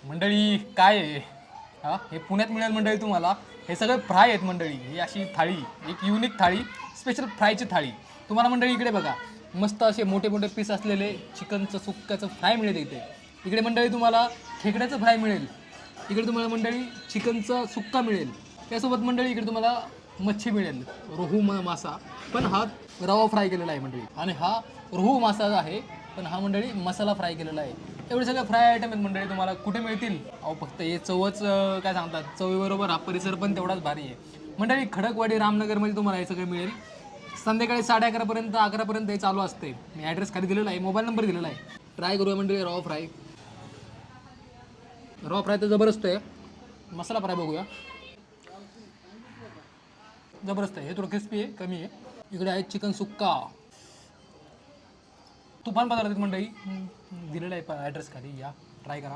मंडळी काय आहे हा, हे पुण्यात मिळेल मंडळी तुम्हाला. हे सगळे फ्राय आहेत मंडळी. ही अशी थाळी, एक युनिक थाळी, स्पेशल फ्रायची थाळी तुम्हाला मंडळी. इकडे बघा, मस्त असे मोठे मोठे पीस असलेले चिकनचं सुक्याचं फ्राय मिळेल इथे. इकडे मंडळी तुम्हाला खेकड्याचं फ्राय मिळेल. इकडे तुम्हाला मंडळी चिकनचा सुक्का मिळेल. त्यासोबत मंडळी इकडे तुम्हाला मच्छी मिळेल, रोहू मासा. पण हा रवा फ्राय केलेला आहे मंडळी. आणि हा रोहू मासा आहे, पण हा मंडळी मसाला फ्राय केलेला आहे. एवढे सगळे फ्राय आयटम आहेत मंडळी, तुम्हाला कुठे मिळतील? अहो फक्त हे चवच काय सांगतात, चवीबरोबर हा परिसर पण तेवढाच भारी आहे मंडळी. खडकवाडी रामनगरमध्ये तुम्हाला हे सगळं मिळेल. संध्याकाळी 11:30पर्यंत 11पर्यंत हे चालू असते. मी ॲड्रेस खाली दिलेला आहे, मोबाईल नंबर दिलेला आहे. ट्राय करूया मंडळी रवा फ्राय. रवा फ्राय तर जबरदस्त आहे. मसाला फ्राय बघूया. जबरदस्त आहे. हे थोडं क्रिस्पी आहे, कमी आहे. इकडे आहे चिकन सुक्का. तुफान पदार्थ आहेत मंडळी. दिलेला आहे ॲड्रेस खाली, या ट्राय करा.